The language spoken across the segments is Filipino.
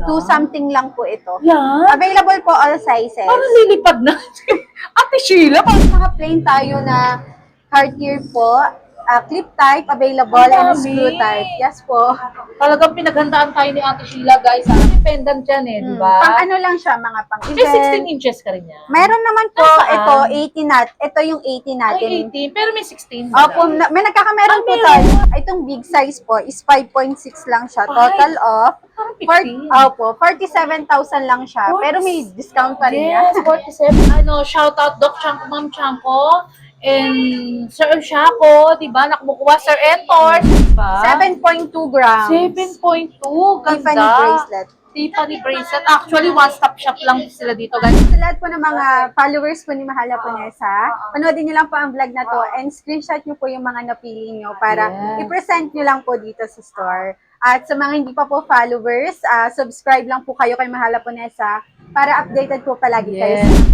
2 something lang po ito. Yan. Available po all sizes. Parang lilipad na. Ate Sheila, Mga plain tayo na Cartier po. Clip type available Ang and dami. screw type. Yes po. talagang pinaghandaan tayo ni Ate Sheila, guys. May pendant yan eh, di ba? Pang ano lang siya, mga pang May 16 event. inches ka rin yan. Meron naman po Nasaan? ito, 80 nat. Ito yung 80 natin. Ay, 18. Pero may 16. Opo, may nagkakameron po meron. tayo. Itong big size po is 5.6 lang siya. Total of Parang 15. Opo, 47,000 lang siya. Pero may discount pa rin Yes, yan. 47. Shout out Doc Chanko, Ma'am Chanko. And Sir Shako, di ba? Nakumukuha Sir Entor, di ba? 7.2 grams. 7.2. Ganda. Tiffany bracelet. Tiffany bracelet. Actually, one-stop shop lang sila dito, guys. Sa lahat po ng mga followers po ni Mahala Ponesa, panoodin niyo lang po ang vlog na to and screenshot niyo po yung mga napili niyo para Yes. i-present niyo lang po dito sa store. At sa mga hindi pa po followers, subscribe lang po kayo kay Mahala Ponesa para updated po palagi kayo. Yes.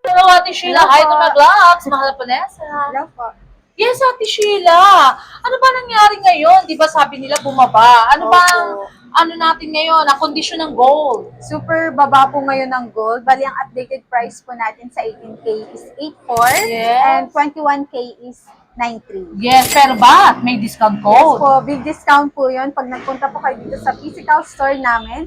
Hello, Ate Sheila. Hello Hi po. to my vlogs. Mahal po Nessa. Hello po. Yes, Ate Sheila. Ano ba nangyari ngayon? Di ba sabi nila bumaba? Ano ba ang ano natin ngayon? Ang kondisyon ng gold? Super baba po ngayon ng gold. Bali, ang updated price po natin sa 18K is 8.4 Yes. and 21K is 9.3. Yes, pero ba? May discount Yes code? po, big discount po yun pag nagpunta po kayo dito sa physical store namin.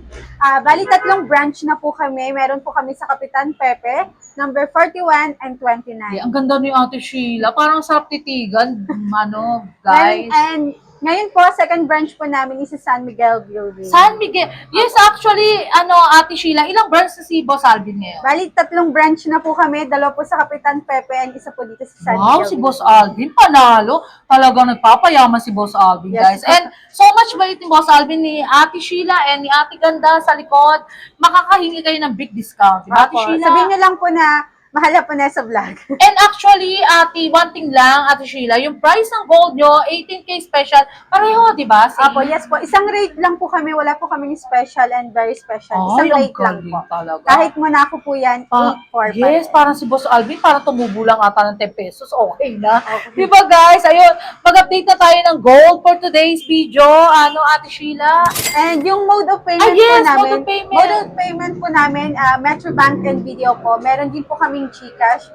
Bali, 3 branch na po kami. Meron po kami sa Kapitan Pepe, number 41 and 29. Ang ganda ni Ate Sheila. Parang sarap titigan. Ano, guys. And ngayon po, second branch po namin is sa San Miguel Building. San Miguel. Yes, actually, Ate Sheila, ilang branch sa si Boss Alvin ngayon? Bali, 3 branch na po kami. 2 po sa Kapitan Pepe and isa po dito sa San Wow, Miguel si Boss Building. Alvin, panalo. Talagang nagpapayaman si Boss Alvin, guys. Yes. And so much bait ni Boss Alvin, ni Ate Sheila, and ni Ate Ganda sa likod. Makakahingi kayo ng big discount. Diba, Ate Opo. Sheila? Sabihin niyo lang po na Mahala po na sa vlog. And actually, Ate, one thing lang, Ate Sheila, yung price ng gold nyo, 18K special, pareho, di ba? Apo, yes po. Isang rate lang po kami. Wala po kaming special and very special. Isang rate lang po. Talaga. Kahit Monaco po yan, 8.4 pa. Yes, parang si Boss Alvin, parang tumubo lang ata ng 10 pesos. Okay na. Di Okay. ba, guys? Ayun, mag-update na tayo ng gold for today's video. Ate Sheila? And yung mode of payment Yes, po namin, mode of payment. po namin, Metrobank and Video po. Meron din po kaming GCash.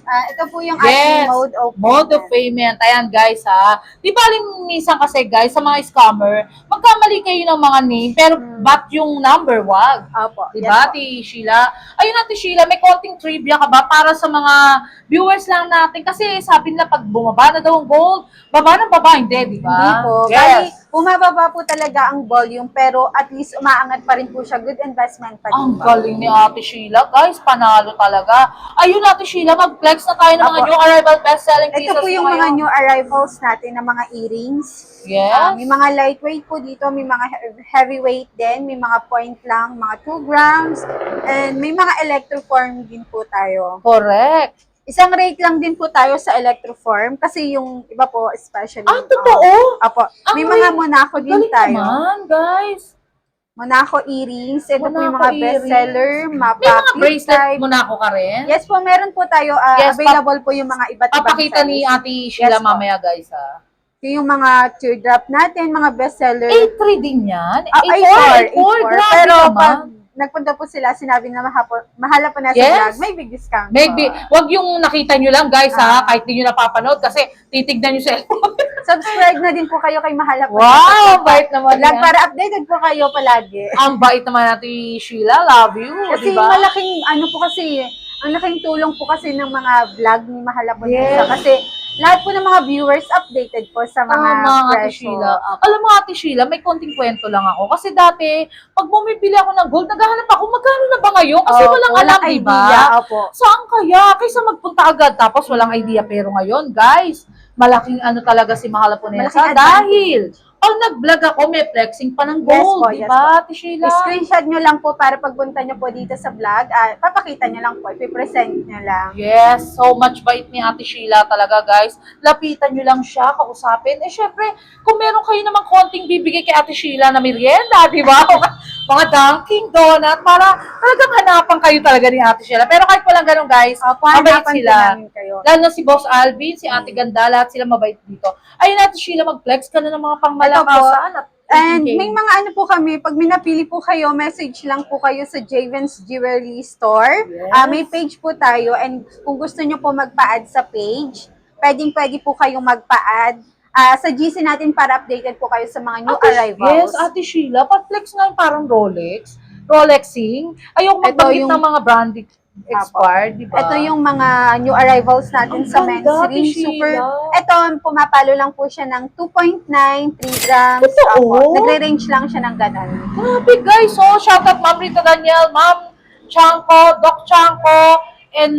Ito po yung Yes, ating mode of mode of payment. Ayan, guys, ha. Di ba, minsan kasi, guys, sa mga scammer, magkamali kayo ng mga name, pero ba't yung number, wag? Opo. Di Yes ba, po. Ate Sheila? Ayun, Ate Sheila, may konting trivia ka ba para sa mga viewers lang natin? Kasi sabi nila, pag bumaba na daw ang gold, baba ng baba, hindi, di ba? Hindi po. Bali, Yes. bumababa po talaga ang volume, pero at least umaangat pa rin po siya. Good investment pa Ang din po. galing ni Ate Sheila, guys. Panalo talaga. Ayun, Ate Sheila, mag-flex na tayo ng mga Apo. new arrival best-selling pieces Ito po yung mo mga ngayon. new arrivals natin na mga earrings. Yes. May mga lightweight po dito, may mga heavyweight din, may mga point lang, mga 2 grams, and may mga electroform din po tayo. Correct. Isang rate lang din po tayo sa electroform kasi yung iba po, especially. Totoo? Apo. May Ang mga rate- Monaco din Galing tayo. naman, guys. Monaco earrings. Ito po yung Monaco mga earrings. bestseller, May mga clip bracelet type. Monaco ka rin? Yes po, meron po tayo. Yes, Available po yung mga iba't ibang Papakita ni size. Ate Sheila Yes, po. mamaya, guys, ha. Yung mga teardrop natin, mga bestseller. 8.3 din yan? 8.4. 8.4, grabe Pero naman. pag nagpunta po sila, sinabi na mahala po na sa Yes. vlog, may big discount. Maybe, wag yung nakita nyo lang, guys, ha, Ah. kahit di nyo napapanood kasi titignan nyo sa cellphone. Subscribe na din po kayo kay Mahala po. Wow, bait naman Vlog yan. para updated po kayo palagi. Ang bait naman natin, Sheila. Love you, Kasi di ba? malaking, ang laking tulong po kasi ng mga vlog ni Mahala po Yes. Kasi lahat po ng mga viewers updated po sa mga Tama, Ate presyo. Sheila. Alam mo, Ate Sheila, may konting kwento lang ako. Kasi dati, pag bumibili ako ng gold, naghahanap ako, magkano na ba ngayon? Kasi Opo, walang alam, di ba? idea, opo. Saan kaya? Kaysa magpunta agad, tapos walang idea. Pero ngayon, guys, malaking talaga si Mahala Ponesa. Malaking Dahil, pag nag-vlog ako, may flexing pa ng Yes gold, po, di yes ba, Ate Sheila? I-screenshot nyo lang po para pagpunta nyo po dito sa vlog. Papakita nyo lang po, ipipresent nyo lang. Yes, so much bait ni Ate Sheila talaga, guys. Lapitan nyo lang siya, kausapin. Syempre, kung meron kayo namang konting bibigay kay Ate Sheila na merienda, di ba? mga Dunkin' Donut, para talagang hanapan kayo talaga ni Ate Sheila. Pero kahit walang ganun, guys, Opo, mabait hanapan sila. po namin kayo. Lalo na si Boss Alvin, si Ate Ganda, lahat sila mabait dito. Ayun, Ate Sheila, mag-flex ka na ng mga pangmalakasan at And 18K. may mga ano po kami, pag minapili po kayo, message lang po kayo sa Javen's Jewelry Store. Yes. May page po tayo and kung gusto nyo po magpa-add sa page, pwede po kayong magpa-add. Sa GC natin para updated po kayo sa mga new arrivals. Yes, Ate Sheila, pag-flex nga yung parang Rolexing. Ayoko magbanggit yung- ng mga branding expired, di ba? Ito yung mga new arrivals natin Ang sa ganda, men's ring. Ate Super. Sheila. Ito, pumapalo lang po siya ng 2.9, 3 grams. Totoo? Opo, nagre-range lang siya ng ganun. Grabe guys, so shout out Ma'am Rita Daniel, Ma'am Chanko, Doc Chanko, and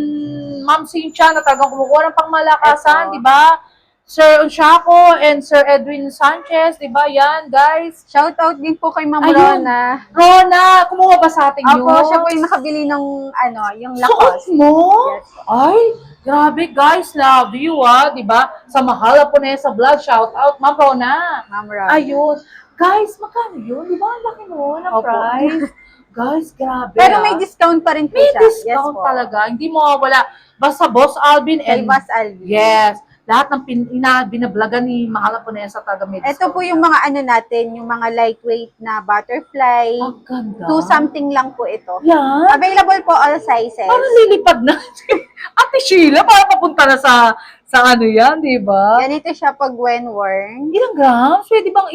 Ma'am Cynthia na talagang kumukuha ng pangmalakasan, Ito. di ba? Sir Unshaco and Sir Edwin Sanchez, di ba? Yan, guys. Shout out din po kay Ma'am Ayun. Rona. Rona, kumuha ba sa ating Opo, news? siya po yung nakabili ng yung Suot lakos. mo? Yes. Ay, grabe guys, love you di ba? Sa Mahal po na sa vlog, shout out, Ma'am Rona. Ma'am Rona. Ayun. Guys, magkano yun? Di ba? Ang laki mo ng Opo. price. Guys, grabe. Pero may discount pa rin po May siya. discount talaga. Hindi mo wala. Basta Boss Alvin Kay and Boss Alvin. yes. Lahat ng binablagan ni Mahal po na sa taga may Ito po yung mga ano natin, yung mga lightweight na butterfly. Ang ganda. 2 something lang po ito. Yan. Available po all sizes. Parang lilipad na. Ate Sheila, parang papunta na sa ano yan, di ba? Ganito siya pag when worn. Ilang grams? Pwede bang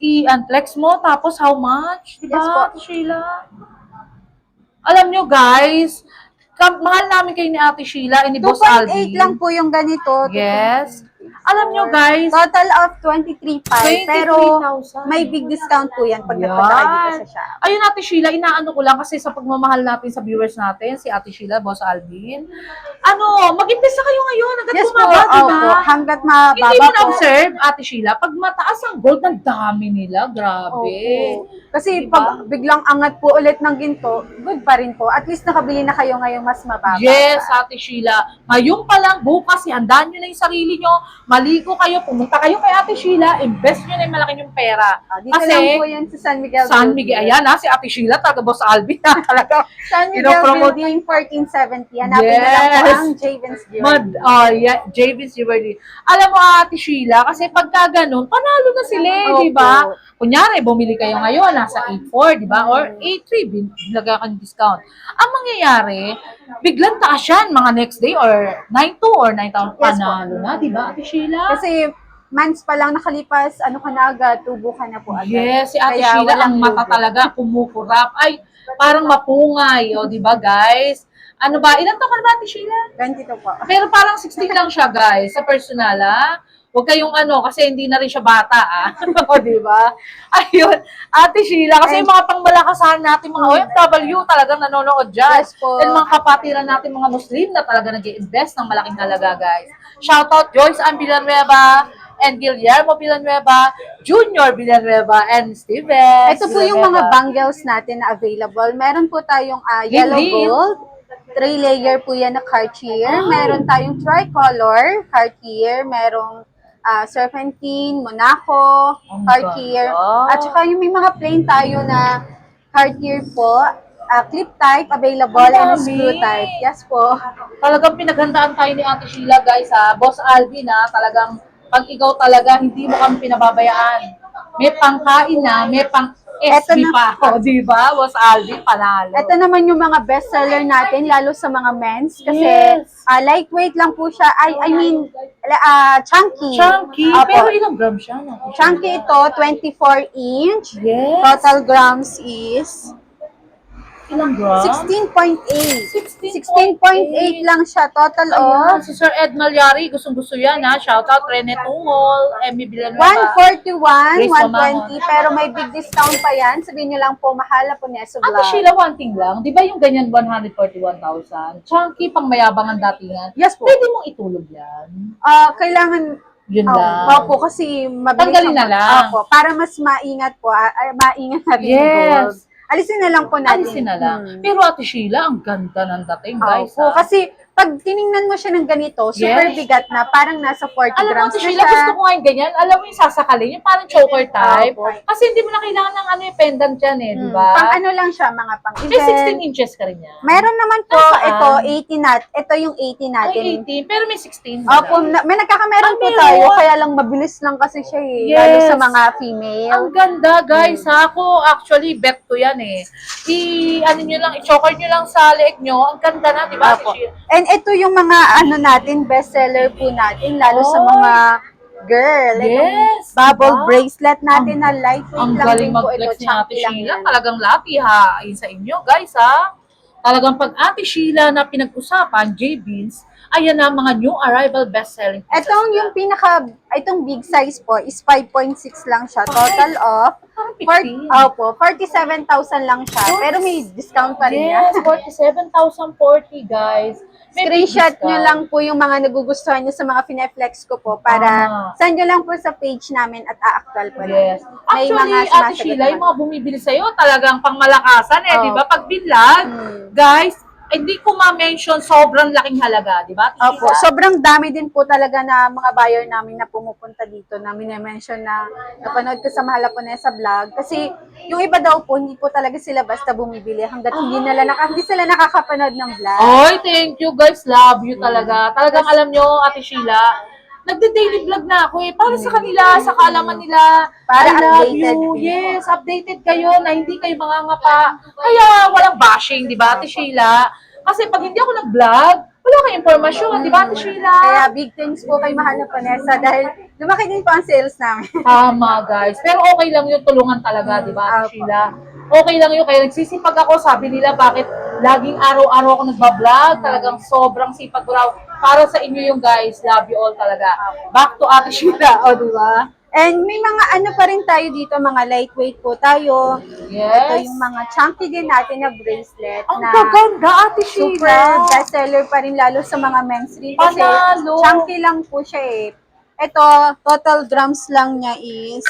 i-unflex mo? Tapos how much? Di ba, Yes po. Ate Sheila? Alam nyo guys, mahal namin kayo ni Ate Sheila and ni Boss 2.8 Alvin. lang po yung ganito. Yes. Alam nyo guys, Total of 23.5. Pero 23,000. may big discount po yan pag Yan. nagpunta kayo dito sa shop. Ayun, Ate Sheila, inaano ko lang kasi sa pagmamahal natin sa viewers natin, si Ate Sheila, Boss Alvin. Mag-invest na kayo ngayon hanggat Yes po, bumaba, di ba? opo. Hanggat Hindi mababa mo po. na-observe, Ate Sheila, pag mataas ang gold, ang dami nila. Grabe. Opo. Kasi Diba? pag biglang angat po ulit ng ginto, good pa rin po. At least nakabili na kayo ngayong mas mababa. Yes, Ate Sheila. Ngayon pa lang, bukas, ihandaan nyo na yung sarili nyo. Maligo kayo, pumunta kayo kay Ate Sheila, invest nyo na yung malaki yung pera. Dito lang po yan sa San Miguel San Miguel, ayan si Ate Sheila, taga Boss Alvin na talaga. San Miguel Pinopromote- Building 1470. Hanapin na lang po Yes. ang Javen's Jewelry. JV's Jewelry. Alam mo, Ate Sheila, kasi pagka ganun, panalo na sila, Opo. di ba? Kunyari, bumili kayo ngayon, nasa 8.4, di ba? Or 8.3, binagay ka ng discount. Ang mangyayari, biglang taas yan, mga next day, or 9.2 or 9,000, Yes po. panalo na, di ba, Ate Sheila? Kasi months pa lang nakalipas, ano ka na agad, tubo ka na po agad. Yes, si Ate Kaya Sheila, walang ang mata lugi. talaga, kumukurap. Ay, parang mapungay, o, di ba, guys? Ano ba, ilan taon ka na ba, Ate Sheila? Ganito po. Pero parang 16 lang siya, guys, sa personal, ha? Huwag kayong kasi hindi na rin siya bata, o, di ba? Ayun, Ate Sheila, kasi yung mga pangmalakasan natin, mga OFW, talagang nanonood dyan. Yes po. And mga kapatiran natin, mga Muslim, na talaga nag-i-invest ng malaking halaga, guys. Shoutout Joyce Ann Villanueva, and Guillermo Villanueva, Junior Villanueva, and Steven. Ito po yung mga bangles natin na available. Meron po tayong yellow Green. gold. 3-layer po yan na Cartier. Meron tayong tricolor Cartier. Merong serpentine, Monaco, Ang Cartier. ganda. At saka yung may mga plain tayo na Cartier po. Clip type available Ang and dami. screw type. Yes po. Talagang pinaghandaan tayo ni Ate Sheila, guys, Boss Alvin, talagang pag ikaw talaga, hindi mo kami pinababayaan. May pangkain na, may pang Eto SB na. pa. O, di ba? Boss Alvin, panalo. Ito naman yung mga bestseller natin, lalo sa mga men's. Kasi Yes. lightweight lang po siya. I mean, chunky. Chunky. Opo. Pero ilang gram siya? Ate Sheila? Chunky ito, 24 inch. Yes. Total grams is Ilang gram? 16.8. 16.8 16.8 lang siya. Total Ayan, of si Sir Ed Malyari, gustong-gusto yan, Shoutout Rene Tungol, Emmy Villanueva. 141, Grace 120. Pero may big discount pa yan. Sabihin nyo lang po, mahal na po Neso Ate Vlog. Sheila, one thing lang. Di ba yung ganyan 141,000? Chunky, pang mayabang ang datingan. Yes po. Pwede mong itulog yan. Kailangan Yun lang. Opo, kasi mabilis Tanggalin na lang. Opo, para mas maingat po. Maingat natin yung gold. Yes. Alisin na lang po natin. Alisin na lang. Pero Ate Sheila, ang ganda ng dating, guys. Opo, kasi pag tiningnan mo siya ng ganito, super Yes. bigat na, parang nasa 40 Alam mo, grams Ate na Sheila, siya. gusto ko nga yung ganyan. Alam mo yung sasakalin, yung parang choker type. Opo. Kasi hindi mo na kailangan ng ano yung pendant dyan eh, di ba? Pang ano lang siya, mga pang Eh, 16 event. inches ka rin yan. Meron naman po, Nasaan? ito, 80 ito yung 80 natin. Ay, 18. Pero may 16. Opo, may nagkakameron Ah, po meron? tayo, kaya lang mabilis lang kasi siya eh, Yes. lalo sa mga female. Ang ganda, guys. Ha? Ako, actually, bet ko yan eh. Ano nyo lang, i-choker nyo lang sa leeg nyo. Ang ganda na, di ba? Opo. And ito yung mga ano natin, bestseller po natin, lalo sa Oy. mga girl. Yes, Itong bubble diba? bracelet natin na lightweight Ang lang galing din po ito. mag-flex ni Ate Chunky lang Sheila. yan. Talagang lapi ha. Ayun sa inyo, guys ha. Talagang pag Ate Sheila na pinag-usapan, J-Beans, ayan na mga new arrival best-selling pieces. Itong big size po is 5.6 lang siya. Total of, Parang 15. 47,000 lang siya. Pero may discount pa rin yan. Yes, 47,040 guys. May big Screenshot nyo discount. lang po yung mga nagugustuhan nyo sa mga fineflex ko po para send nyo lang po sa page namin at a-actual po. Yes. May Actually, Ate sumasagot Sheila, yung naman. mga bumibili sa'yo, talagang pangmalakasan eh, Oh. di ba? Pag binlag, guys, hindi ko ma-mention sobrang laking halaga, di ba? Ate Opo, Sheila? sobrang dami din po talaga na mga buyer namin na pumupunta dito na minimension na napanood ko sa Mahal Japonesa vlog. Kasi yung iba daw po, hindi po talaga sila basta bumibili hanggat hindi sila nakakapanood ng vlog. Oy, thank you guys. Love you talaga. Talagang alam nyo, Ate Sheila, nagde-daily vlog na ako eh. Para sa kanila, sa kaalaman nila. Para I love updated you. din. Yes, updated kayo na hindi kayo mangangapa. Kaya walang bashing, di ba, Ate Sheila? Kasi pag hindi ako nag-vlog, wala kayong impormasyon, di ba, Ate Sheila? Kaya big thanks po kay Mahal Japonesa dahil lumaki din po ang sales namin. Tama, guys. Pero okay lang yung tulungan talaga, di ba, Ate Opo. Sheila? Okay lang yun. Kaya nagsisipag ako, sabi nila, bakit laging araw-araw ako nagbablog? Talagang sobrang sipag ko raw. Para sa inyo yung guys, love you all talaga. Back to Ate Sheila, o di ba? And may mga ano pa rin tayo dito, mga lightweight po tayo. Ito Yes. yung mga chunky din natin na bracelet Ang na gaganda, Ate super Sheila. bestseller pa rin lalo sa mga men's rin kasi Panalo. chunky lang po siya eh. Ito, total grams lang niya is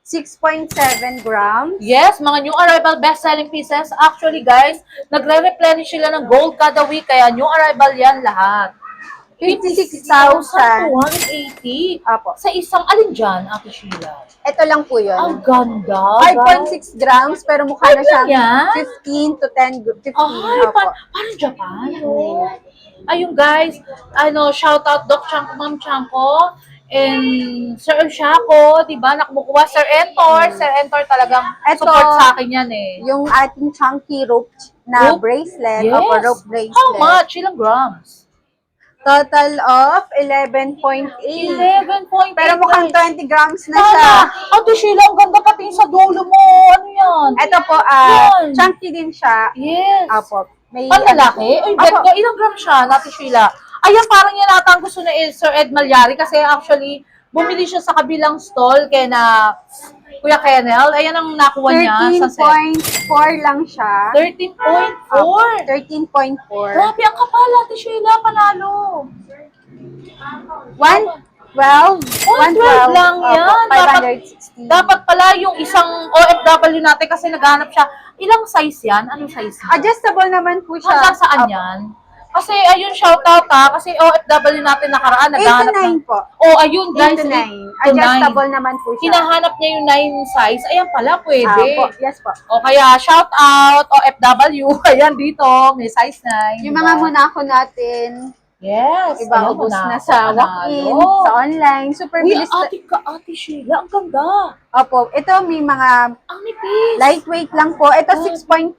6.7 grams. Yes, mga new arrival best-selling pieces. Actually, guys, nagre-replenish sila ng gold kada week, kaya new arrival yan lahat. 56,280. 56,280. Apo. Sa isang alin dyan, Ate Sheila? Ito lang po yun. Ang ganda. 5.6 grams, pero mukha na Ano siyang yan? 15 to 10, 15. Ay, Opo. parang Japan. Oh. Ayun guys, shout out Doc Chanko, Ma'am Chanko, and Sir Shako, di ba? Nakumukuha Sir Entor. Sir Entor talagang Eto, support sa akin yan eh. Yung ating chunky rope na Rope? bracelet. Yes. Opo, rope bracelet. How much? Ilang grams? Total of 11.8. 11.8. Pero mukhang 20 grams na Sana. siya. Ate Sheila, ang ganda pati sa dulo mo. Ano yan? Ito po, Yan. chunky din siya. Yes. Opo. May Panlalaki? Uy, bet Opo. ko, ilang grams siya, Ate Sheila? Ayan, parang yan ata ang gusto na Sir Ed Malyari kasi actually, bumili siya sa kabilang stall kaya na Kuya Kennel. Ayan ang nakuha niya sa set. 13.4 lang siya. 13.4. 13.4. Grabe, ang kapal, Ate Sheila, panalo. 112. 112 lang yan. 560. Dapat pala yung isang OFW natin kasi naghanap siya. Ilang size yan? Anong size yan? Adjustable naman po siya. Hanggang saan Opo. yan? Kasi ayun, shoutout ha. Kasi OFW natin nakaraan, 8 to naghahanap 9 po. Oh, ayun 8 guys. to 9. 8 to 9. Adjustable naman po siya. Hinahanap niya yung 9 size. Ayan pala, pwede. Opo. Yes po. O kaya, shout out, OFW. Ayan dito, may size 9. Yung mga munako natin, Yes. iba ayan, ubos panalo, na sa walk-in, panalo. sa online. Super Uy, bilis. Ate Sheila, ang ganda. Opo, ito may mga Ang nipis. lightweight lang po. Ito 6.5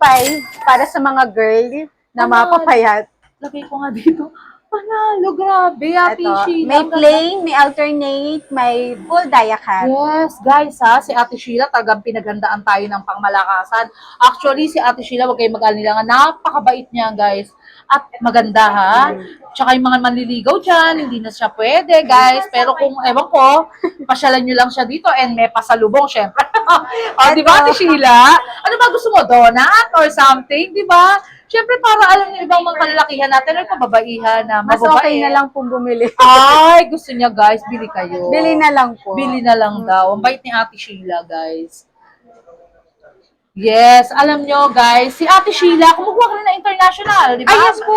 para sa mga girl na Naman. mapapayat. Lagay ko nga dito. Panalo, grabe, Ate Ito, Sheila. may ang ganda. plain, may alternate, may full diacat. Yes, guys ha, si Ate Sheila talagang pinaghandaan tayo ng pangmalakasan. Actually, si Ate Sheila, wag kayong mag-alala, napakabait niya, guys. At maganda ha. Tsaka yung mga manliligaw dyan, hindi na siya pwede, guys. Pero kung, ewan ko, pasyalan nyo lang siya dito and may pasalubong, syempre. O, di ba, Ate Sheila? Ano ba gusto mo? Donut or something, di ba? Syempre, para alam niyo ibang mga kalalakihan natin or kababaihan na Mas mababae. okay na lang pong bumili. Ay, gusto niya, guys, bili kayo. Bili na lang po. Bili na lang daw. Ang bait ni Ate Sheila, guys. Yes, alam nyo, guys, si Ate Sheila, kumukuha ka rin na international, di ba? Ay, yes po,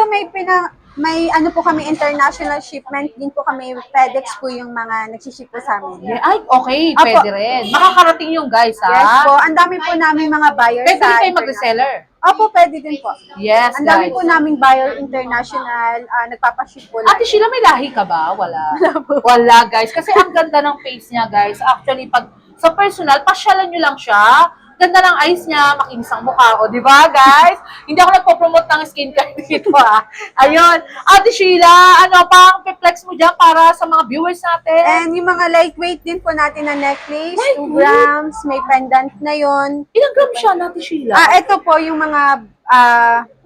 may ano po kami, international shipment din po kami, FedEx po yung mga nagsiship po sa amin. Yeah, ay, okay, Apo. pwede rin. Makakarating yung guys, ha? Yes po, ang dami po namin mga buyers Pwede rin kayo international. mag-reseller. Opo, pwede din po. Yes, Ang dami guys. po naming buyer international, nagpapaship po Ate lang. Sheila, may lahi ka ba? Wala. Wala, guys. Kasi ang ganda ng face niya, guys. Actually, pag sa personal, pasyalan nyo lang siya. Ganda ng eyes niya, makinis ang mukha. O, di ba, guys? Hindi ako nagpo-promote ng skincare dito, ha? Ayun. Ate Sheila, ano pa ang flex mo dyan para sa mga viewers natin? And yung mga lightweight din po natin na necklace, 2 Lightweight? grams, may pendant na yon. Ilang gram siya, Ate Sheila? Ito po yung mga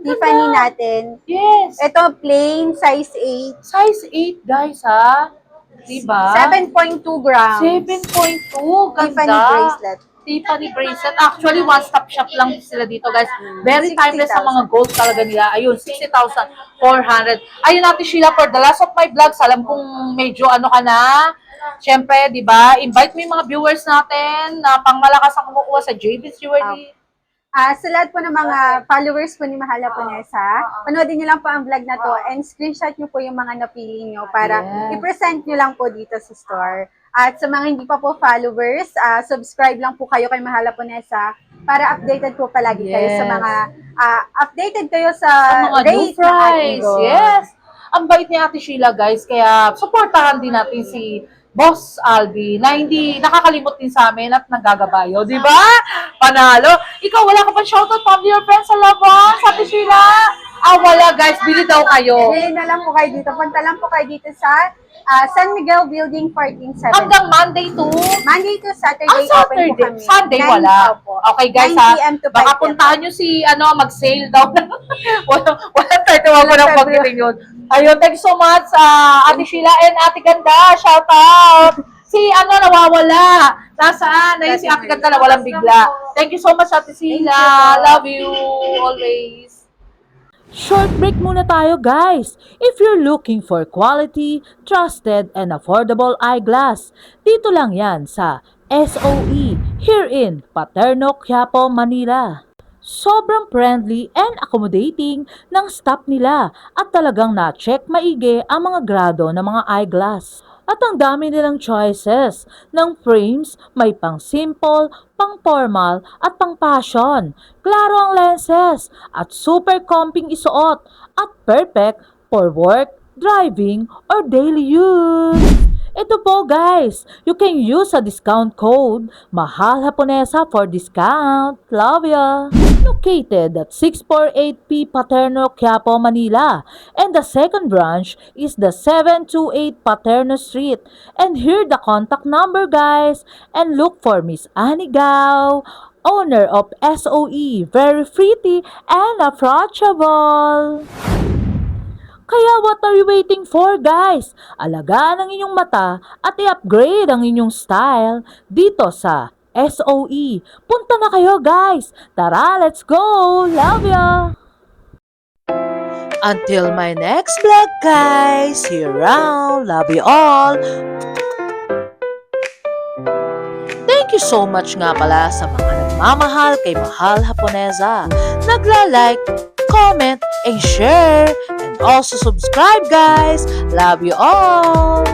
Tiffany natin. Yes. Ito plain, size 8. Size 8, guys, ha? Diba? 7.2 grams. 7.2. Ganda. Tiffany bracelet. Tiffany bracelet. Actually, one-stop shop lang sila dito, guys. Very 60,000. timeless ang mga gold talaga nila. Ayun, 60,400. Ayun, Ate Sheila, for the last of my vlogs, alam kong medyo ano ka na. Siyempre, di ba, invite mo yung mga viewers natin na pangmalakas ang kumukuha sa JB's Jewelry. Sa lahat po ng mga followers po ni Mahala Ponesa, panoodin niyo lang po ang vlog na to and screenshot niyo po yung mga napili niyo para Yes. i-present niyo lang po dito sa store. At sa mga hindi pa po followers, subscribe lang po kayo kay Mahala Ponesa para updated po palagi kayo sa Yes. mga updated kayo sa Sa mga new rate ng ating price. gold. Yes. Ang bait ni Ate Sheila, guys. Kaya supportahan din natin si Boss Albi na hindi nakakalimot din sa amin at nanggagabayo. Di ba? Panalo. Ikaw, wala ka pa shoutout, family or friends sa Labas, Ate Sheila? Wala, guys. Bili daw kayo. Bili na lang po kayo dito. Punta lang po kayo dito sa San Miguel Building 1470. Hanggang Monday to Monday to Saturday, open po Saturday. kami. Sunday 9 wala. po. Okay, guys, 9 ha? PM to 5 Baka PM. puntahan nyo si, mag-sale daw. Walang tayo mo Walang ng tayo. pagkiling yun. Ayun, thank you so much, Ate Sheila and Ate Ganda. Shout out! Si, nawawala. Nasaan? Ayun, si Ate Ganda na walang bigla. Thank you so much, Ate Sheila. Love you always. Short break muna tayo, guys. If you're looking for quality, trusted, and affordable eyeglass, dito lang yan sa SOE here in Paterno, Quiapo, Manila. Sobrang friendly and accommodating ng staff nila at talagang na-check maigi ang mga grado ng mga eyeglass. At ang dami nilang choices ng frames, may pang simple, pang formal at pang fashion. Klaro ang lenses at super comping isuot at perfect for work, driving, or daily use. Ito po, guys, you can use a discount code Mahal Japonesa for discount. Love ya! Located at 648P Paterno, Quiapo, Manila. And the second branch is the 728 Paterno Street. And here the contact number, guys. And look for Miss Annie Gao, owner of SOE. Very pretty and approachable. Kaya what are you waiting for, guys? Alagaan ang inyong mata at i-upgrade ang inyong style dito sa SOE. Punta na kayo, guys! Tara, let's go! Love ya! Until my next vlog, guys! See you around! Love you all! Thank you so much nga pala sa mga nagmamahal kay Mahal Japonesa. Nagla-like, comment, and share. And also subscribe, guys. Love you all.